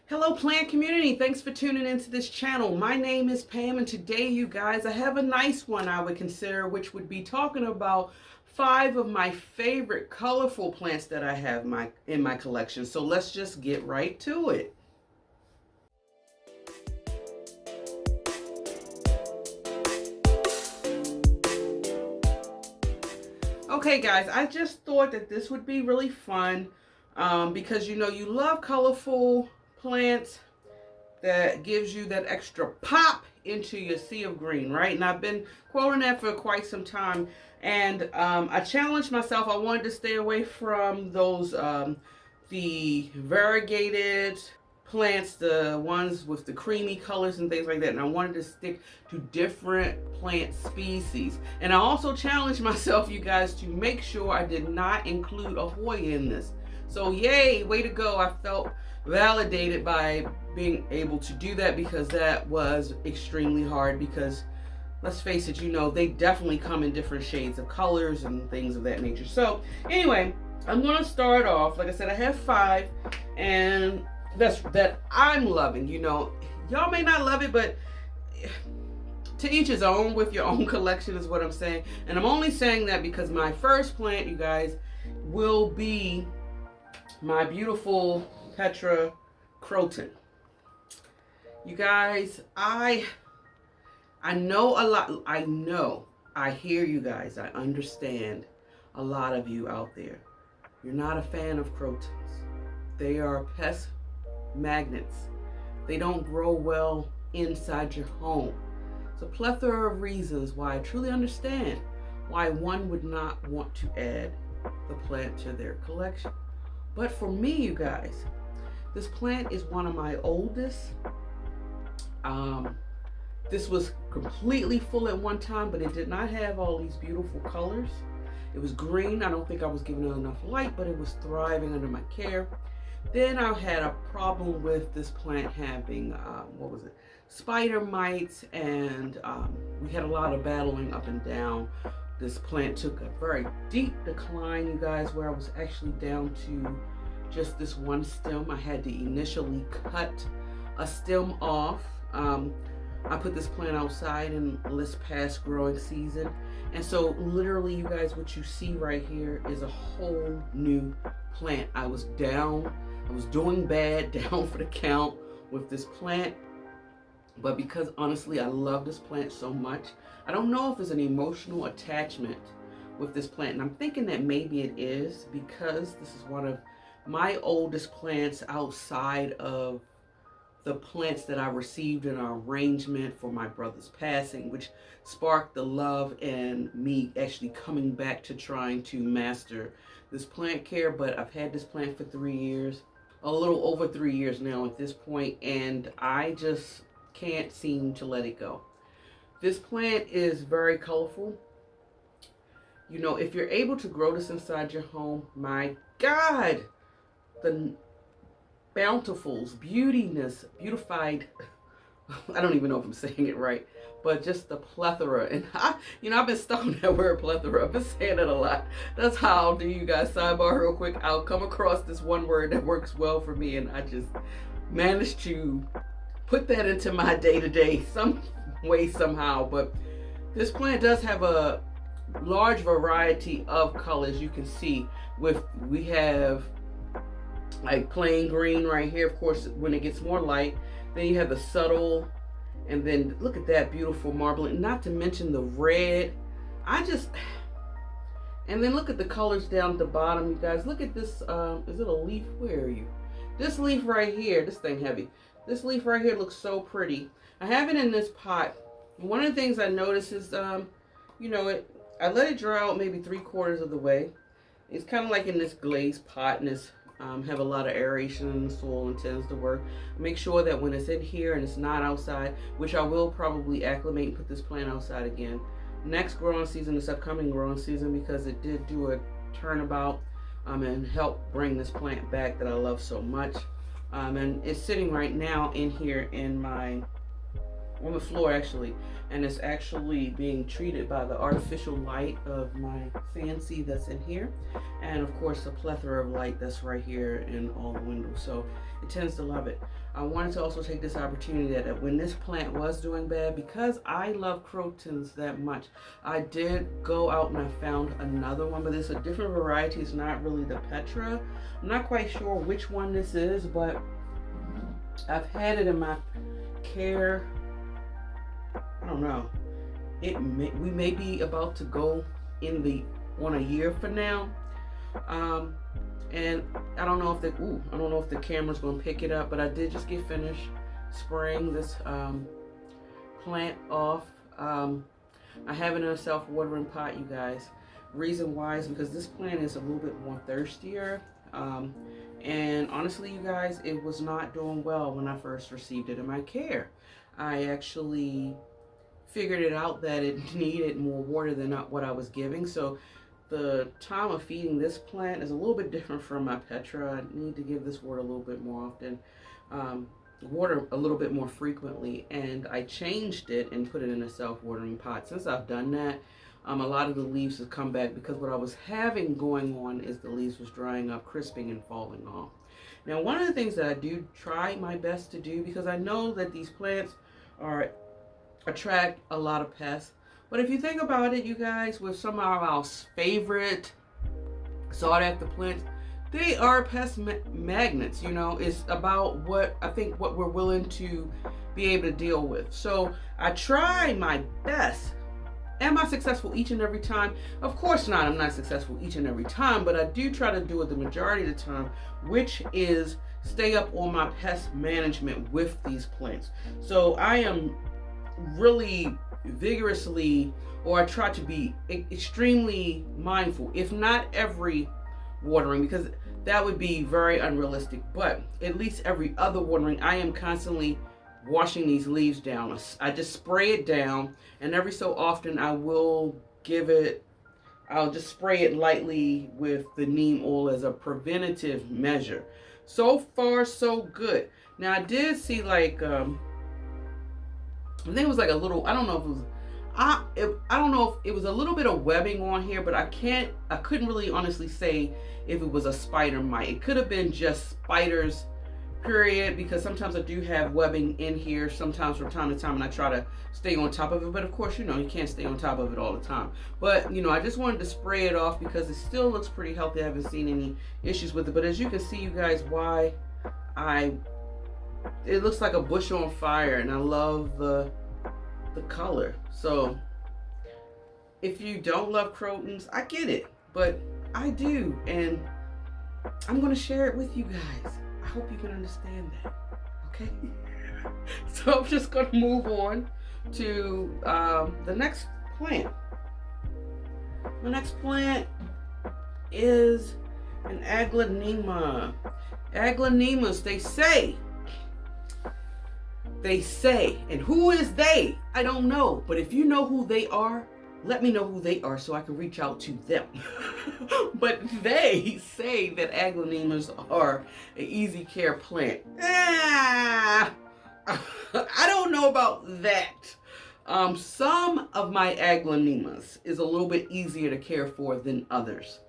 Hello plant community, thanks for tuning into this channel. My name is Pam, and today you guys, I have a nice one I would consider, which would be talking about 5 of my favorite colorful plants that I have in my collection. So let's just get right to it. Okay guys, I just thought that this would be really fun because you know you love colorful plants that gives you that extra pop into your sea of green, right? And I've been quoting that for quite some time. And I challenged myself. I wanted to stay away from those, the variegated plants, the ones with the creamy colors and things like that. And I wanted to stick to different plant species. And I also challenged myself, you guys, to make sure I did not include a Hoya in this. So yay, way to go. I felt validated by being able to do that, because that was extremely hard, because let's face it, you know, they definitely come in different shades of colors and things of that nature. So anyway, I'm going to start off, like I said, I have 5 and that I'm loving. You know, y'all may not love it, but to each his own with your own collection is what I'm saying. And I'm only saying that because my first plant, you guys, will be my beautiful Petra Crocus. You guys, I know a lot. I hear you guys. I understand a lot of you out there. You're not a fan of crotons. They are pest magnets. They don't grow well inside your home. It's a plethora of reasons why I truly understand why one would not want to add the plant to their collection. But for me, you guys, this plant is one of my oldest. This was completely full at one time, but it did not have all these beautiful colors. It was green. I don't think I was giving it enough light, but it was thriving under my care. Then I had a problem with this plant having, spider mites, and we had a lot of battling up and down. This plant took a very deep decline, you guys, where I was actually down to just this one stem. I had to initially cut a stem off. I put this plant outside in this past growing season. And so literally, you guys, what you see right here is a whole new plant. I was down, I was doing bad, down for the count with this plant. But because honestly, I love this plant so much, I don't know if there's an emotional attachment with this plant. And I'm thinking that maybe it is, because this is one of my oldest plants outside of the plants that I received in our arrangement for my brother's passing, which sparked the love and me actually coming back to trying to master this plant care. But I've had this plant for 3 years, a little over 3 years now at this point, and I just can't seem to let it go. This plant is very colorful. You know, if you're able to grow this inside your home, my God, the bountifuls, beautified, I don't even know if I'm saying it right, but just the plethora. And I've been stuck on that word plethora. I've been saying it a lot. That's how I'll do, you guys. Sidebar real quick. I'll come across this one word that works well for me, and I just managed to put that into my day-to-day some way, somehow. But this plant does have a large variety of colors. You can see we have like plain green right here, of course, when it gets more light. Then you have the subtle, and then look at that beautiful marbling, not to mention the red. And then look at the colors down at the bottom, you guys. Look at this, is it a leaf? Where are you? This leaf right here, this thing heavy. This leaf right here looks so pretty. I have it in this pot. One of the things I noticed is, I let it dry out maybe 3/4 of the way. It's kind of like in this glazed pot, and it's have a lot of aeration in the soil and tends to work. Make sure that when it's in here and it's not outside, which I will probably acclimate and put this plant outside again next growing season, this upcoming growing season, because it did do a turnabout and help bring this plant back that I love so much. And it's sitting right now in here in my on the floor actually, and it's actually being treated by the artificial light of my fancy that's in here, and of course the plethora of light that's right here in all the windows, so it tends to love it. I wanted to also take this opportunity that when this plant was doing bad, because I love crotons that much, I did go out and I found another one, but it's a different variety. It's not really the Petra. I'm not quite sure which one this is, but I've had it in my care. I don't know. We may be about to go on a year for now. And I don't know if the camera's gonna pick it up, but I did just get finished spraying this plant off. I have it in a self-watering pot, you guys. Reason why is because this plant is a little bit more thirstier. And honestly, you guys, it was not doing well when I first received it in my care. I actually figured it out that it needed more water than what I was giving. So the time of feeding this plant is a little bit different from my Petra. I need to give this water a little bit more often, water a little bit more frequently, and I changed it and put it in a self-watering pot. Since I've done that, a lot of the leaves have come back, because what I was having going on is the leaves was drying up, crisping, and falling off. Now, one of the things that I do try my best to do, because I know that these plants attract a lot of pests, but if you think about it, you guys, with some of our favorite sought after plants, they are pest magnets. You know, it's about what we're willing to be able to deal with. So I try my best. Am I successful each and every time? Of course not. I'm not successful each and every time, but I do try to do it the majority of the time, which is stay up on my pest management with these plants. So I am really vigorously, or I try to be extremely mindful, if not every watering, because that would be very unrealistic, but at least every other watering, I am constantly washing these leaves down. I just spray it down, and every so often I'll just spray it lightly with the neem oil as a preventative measure. So far, so good. Now, I did see like, I think it was like a little, I don't know if it was a little bit of webbing on here, but I couldn't really honestly say if it was a spider mite. It could have been just spiders, period, because sometimes I do have webbing in here sometimes from time to time, and I try to stay on top of it, but of course, you know, you can't stay on top of it all the time. But, you know, I just wanted to spray it off because it still looks pretty healthy. I haven't seen any issues with it, but as you can see, you guys, it looks like a bush on fire, and I love the color. So if you don't love crotons, I get it, but I do, and I'm going to share it with you guys. I hope you can understand that. Okay. So I'm just going to move on to the next plant. The next plant is an aglaonema. Aglaonemas, they say, and who is they? I don't know, but if you know who they are, let me know who they are so I can reach out to them. But they say that aglaonemas are an easy care plant. I don't know about that. Some of my aglaonemas is a little bit easier to care for than others.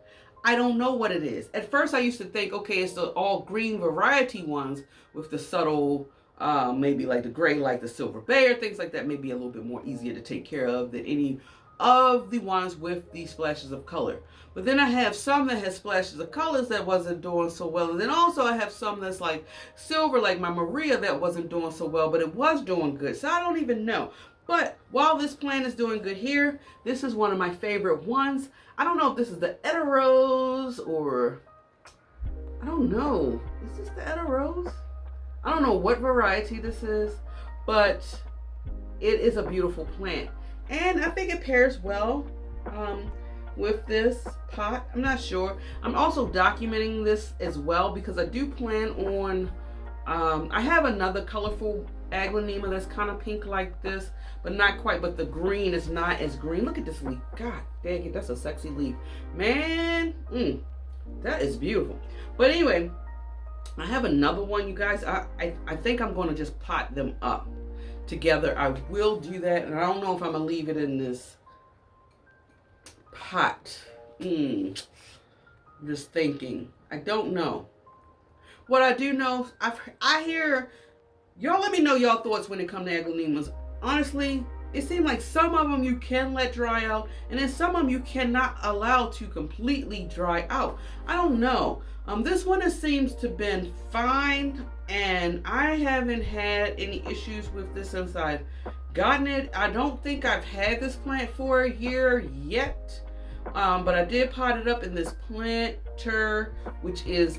I don't know what it is. At first I used to think, okay, it's the all green variety ones with the subtle, maybe like the gray, like the silver bear, things like that, may be a little bit more easier to take care of than any of the ones with these splashes of color. But then I have some that has splashes of colors that wasn't doing so well, and then also I have some that's like silver, like my Maria, that wasn't doing so well, but it was doing good. So I don't even know. But while this plant is doing good here, this is one of my favorite ones. I don't know if this is the Etta Rose, or I don't know. Is this the Etta Rose? I don't know what variety this is, but it is a beautiful plant. And I think it pairs well with this pot. I'm not sure. I'm also documenting this as well because I do plan on, I have another colorful aglaonema that's kind of pink like this, but not quite, but the green is not as green. Look at this leaf. God dang it, that's a sexy leaf. Man, that is beautiful. But anyway, I have another one, you guys. I think I'm going to just pot them up together, I will do that. And I don't know if I'm going to leave it in this pot. I'm just thinking. I don't know. What I do know, I hear, y'all let me know y'all thoughts when it comes to aglaonemas. Honestly, it seems like some of them you can let dry out, and then some of them you cannot allow to completely dry out. I don't know. This one seems to have been fine, and I haven't had any issues with this since I've gotten it. I don't think I've had this plant for a year yet. But I did pot it up in this planter, which is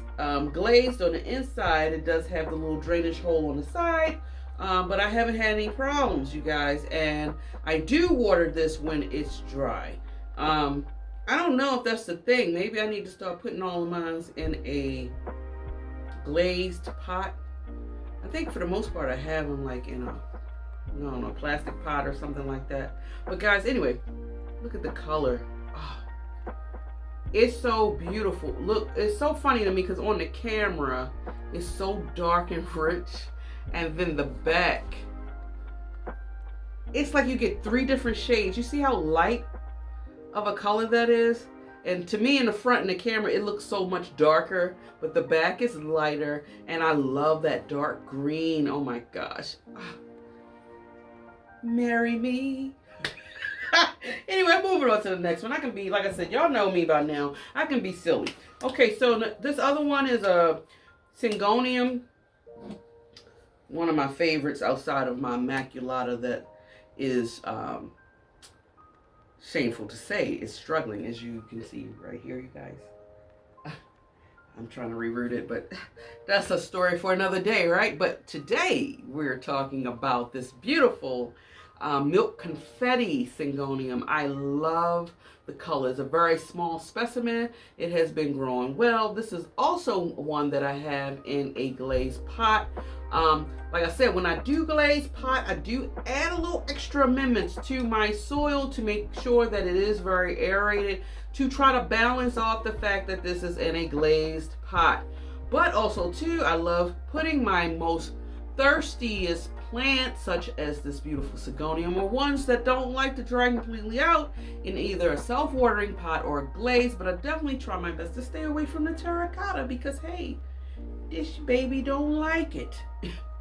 glazed on the inside. It does have the little drainage hole on the side, but I haven't had any problems, you guys. And I do water this when it's dry. I don't know if that's the thing. Maybe I need to start putting all of mine in a glazed pot. I think for the most part I have them like in a, I don't know, plastic pot or something like that. But guys, anyway, look at the color. Oh, it's so beautiful. Look, it's so funny to me because on the camera it's so dark and rich, and then the back, it's like you get 3 different shades. You see how light of a color that is? And to me in the front in the camera it looks so much darker, but the back is lighter, and I love that dark green. Oh my gosh. Marry me. Anyway, moving on to the next one. I can be, like I said, y'all know me by now. I can be silly. Okay, so this other one is a Sigoni. One of my favorites outside of my Immaculata that is, shameful to say, is struggling, as you can see right here, you guys. I'm trying to reroute it, but that's a story for another day, right? But today we're talking about this beautiful milk confetti Sigonium. I love the color. It's a very small specimen. It has been growing well. This is also one that I have in a glazed pot. Like I said, when I do glazed pot, I do add a little extra amendments to my soil to make sure that it is very aerated, to try to balance off the fact that this is in a glazed pot. But also too, I love putting my most thirstiest plants, such as this beautiful Sigonium, or ones that don't like to dry completely out, in either a self-watering pot or a glaze. But I definitely try my best to stay away from the terracotta because, hey, this baby don't like it.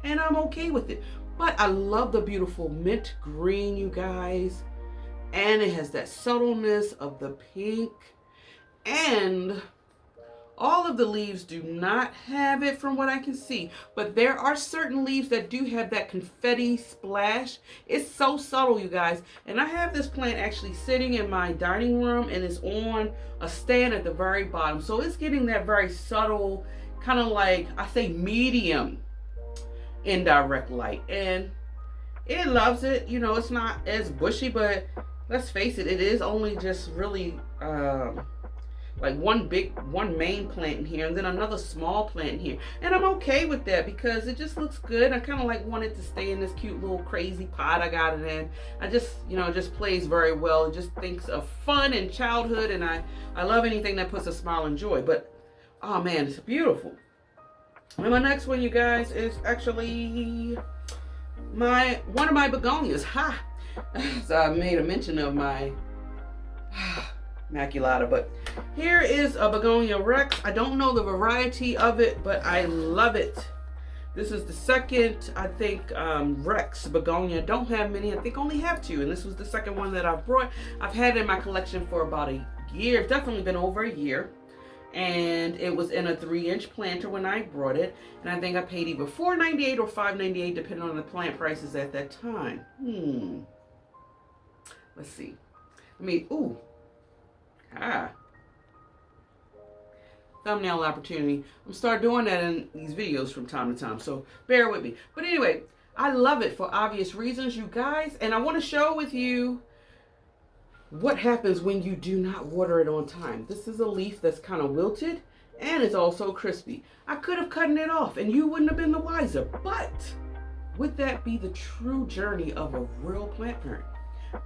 And I'm okay with it. But I love the beautiful mint green, you guys. And it has that subtleness of the pink. And all of the leaves do not have it from what I can see. But there are certain leaves that do have that confetti splash. It's so subtle, you guys. And I have this plant actually sitting in my dining room, and it's on a stand at the very bottom. So it's getting that very subtle, kind of like, I say, medium indirect light, and it loves it. You know, it's not as bushy, but let's face it, it is only just really like one main plant in here, and then another small plant in here, and I'm okay with that because it just looks good. I kind of like wanted to stay in this cute little crazy pot I got it in. I just, you know, it just plays very well. It just thinks of fun and childhood, and I love anything that puts a smile and joy. But oh man, it's beautiful. And my next one, you guys, is actually one of my begonias. Ha! So I made a mention of my Immaculata, but here is a Begonia Rex. I don't know the variety of it, but I love it. This is the second, I think, Rex Begonia. Don't have many. I think only have 2, and this was the second one that I've brought. I've had it in my collection for about a year. It's definitely been over a year. And it was in a 3-inch planter when I brought it, and I think I paid either $4.98 or $5.98 depending on the plant prices at that time. Let's see. Thumbnail opportunity. I'm start doing that in these videos from time to time, so bear with me. But anyway, I love it for obvious reasons, you guys, and I want to share with you what happens when you do not water it on time. This is a leaf that's kind of wilted, and it's also crispy. I could have cut it off and you wouldn't have been the wiser, but would that be the true journey of a real plant parent?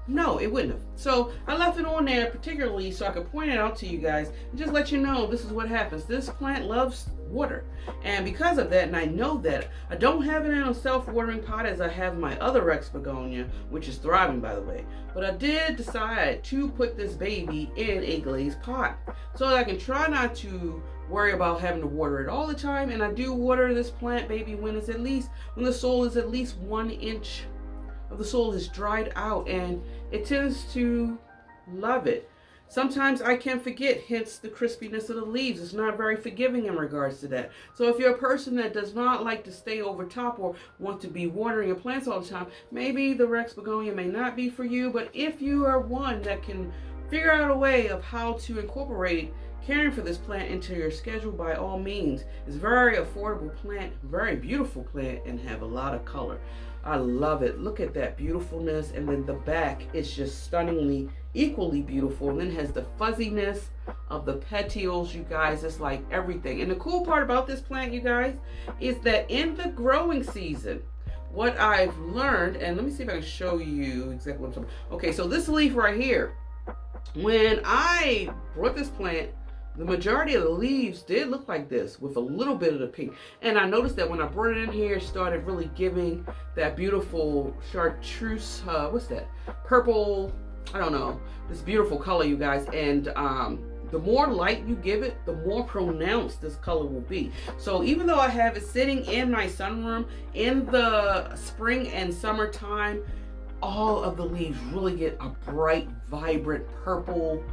No, it wouldn't have. So I left it on there particularly so I could point it out to you guys and just let you know this is what happens. This plant loves water. And because of that, and I know that, I don't have it in a self-watering pot as I have my other Rex begonia, which is thriving, by the way. But I did decide to put this baby in a glazed pot so that I can try not to worry about having to water it all the time. And I do water this plant baby when the soil is at least 1 inch of the soil is dried out, and it tends to love it. Sometimes I can forget, hence the crispiness of the leaves. It's not very forgiving in regards to that. So if you're a person that does not like to stay over top or want to be watering your plants all the time, maybe the Rex begonia may not be for you. But if you are one that can figure out a way of how to incorporate caring for this plant into your schedule, by all means. It's a very affordable plant, very beautiful plant, and have a lot of color. I love it. Look at that beautifulness. And then the back is just stunningly equally beautiful, and then has the fuzziness of the petioles. You guys, it's like everything. And the cool part about this plant, you guys, is that in the growing season, what I've learned, and let me see if I can show you exactly what I'm talking about. Okay, so this leaf right here, when I brought this plant, the majority of the leaves did look like this with a little bit of the pink. And I noticed that when I brought it in here, it started really giving that beautiful chartreuse, what's that? Purple, I don't know, this beautiful color, you guys. And the more light you give it, the more pronounced this color will be. So even though I have it sitting in my sunroom in the spring and summertime, all of the leaves really get a bright, vibrant purple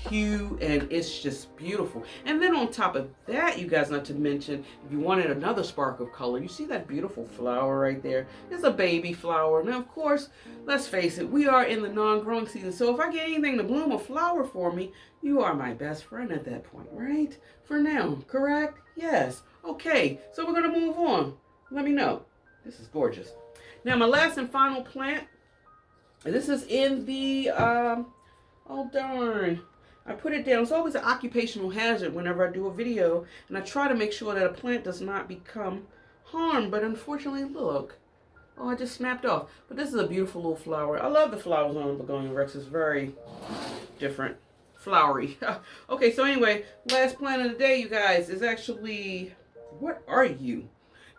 hue, and it's just beautiful. And then on top of that, you guys, not to mention, if you wanted another spark of color, you see that beautiful flower right there? It's a baby flower. Now, of course, let's face it, we are in the non-growing season, so if I get anything to bloom or flower for me, you are my best friend at that point, right? For now, correct? Yes. Okay, so we're gonna move on. Let me know. This is gorgeous. Now, my last and final plant, and this is in the oh darn, I put it down. It's always an occupational hazard whenever I do a video, and I try to make sure that a plant does not become harmed, but unfortunately, look. Oh, I just snapped off. But this is a beautiful little flower. I love the flowers on Begonia Rex. It's very different, flowery. Okay, so anyway, last plant of the day, you guys, is actually, what are you?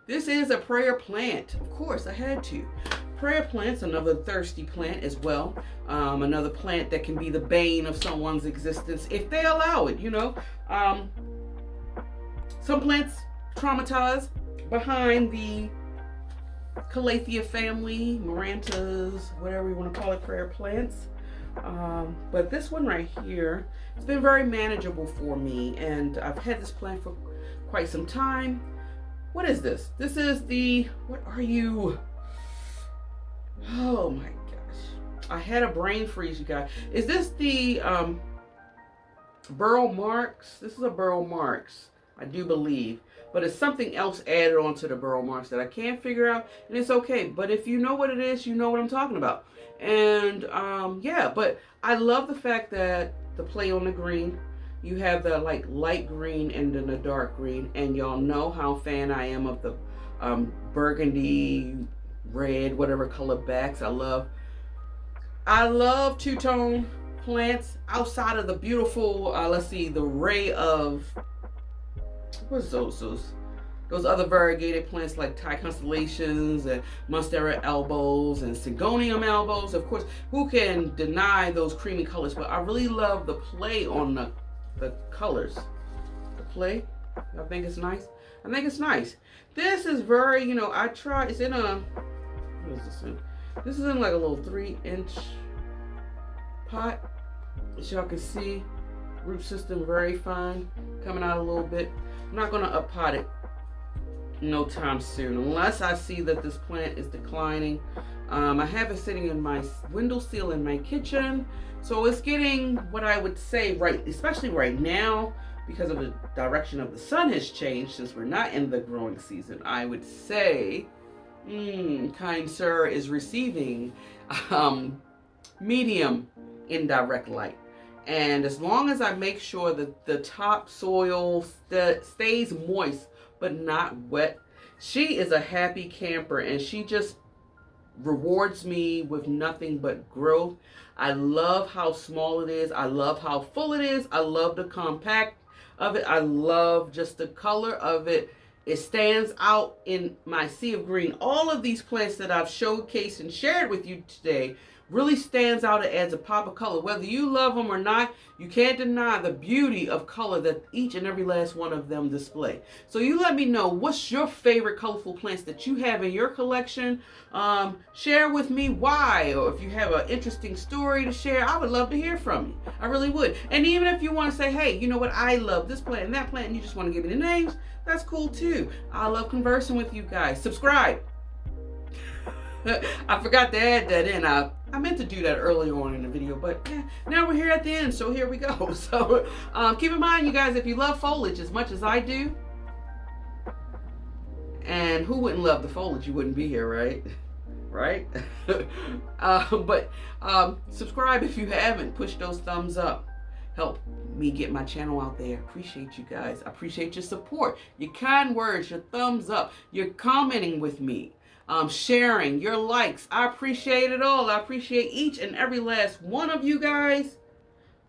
This is a prayer plant. Of course, I had to. Prayer plant's another thirsty plant as well. Another plant that can be the bane of someone's existence if they allow it, you know. Some plants traumatize behind the Calathea family, Marantas, whatever you want to call it, prayer plants. But this one right here, it's been very manageable for me, and I've had this plant for quite some time. What is this? This is the, what are you? Oh my gosh. I had a brain freeze, you guys. Is this the Burl Marks? This is a Burl Marks, I do believe. But it's something else added onto the Burl Marks that I can't figure out. And it's okay. But if you know what it is, you know what I'm talking about. And yeah, but I love the fact that the play on the green. You have the like light green and then the dark green. And y'all know how fan I am of the burgundy, red, whatever color backs. I love two-tone plants outside of the beautiful, let's see, the ray of, what's those other variegated plants like Thai constellations and Monstera elbows and Sigonium elbows. Of course, who can deny those creamy colors? But I really love the play on the colors. The play, I think it's nice. I think it's nice. This is very, you know, I tried, it's in a, what is this in? This is in like a little 3-inch pot. As y'all can see, root system very fine, coming out a little bit. I'm not gonna up pot it no time soon, unless I see that this plant is declining. I have it sitting in my windowsill in my kitchen, so it's getting what I would say right, especially right now, because of the direction of the sun has changed since we're not in the growing season. I would say, kind sir, is receiving medium indirect light. And as long as I make sure that the top soil stays moist but not wet, she is a happy camper, and she just rewards me with nothing but growth. I love how small it is. I love how full it is. I love the compact of it. I love just the color of it. It stands out in my sea of green. All of these plants that I've showcased and shared with you today really stands out. It adds a pop of color. Whether you love them or not, you can't deny the beauty of color that each and every last one of them display. So you let me know, what's your favorite colorful plants that you have in your collection? Share with me why, or if you have an interesting story to share, I would love to hear from you. I really would. And even if you want to say, hey, you know what, I love this plant and that plant, and you just want to give me the names, that's cool too. I love conversing with you guys. Subscribe. I forgot to add that in. I meant to do that earlier on in the video, but now we're here at the end, so here we go. So keep in mind, you guys, if you love foliage as much as I do, and who wouldn't love the foliage? You wouldn't be here, right? Right? But subscribe if you haven't. Push those thumbs up. Help me get my channel out there. Appreciate you guys. I appreciate your support, your kind words, your thumbs up, your commenting with me. Sharing, your likes. I appreciate it all. I appreciate each and every last one of you guys.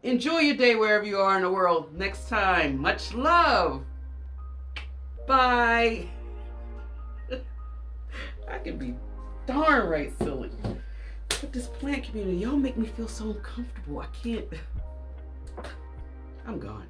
Enjoy your day wherever you are in the world. Next time, much love. Bye. I can be darn right silly. But this plant community, y'all make me feel so uncomfortable. I can't. I'm gone.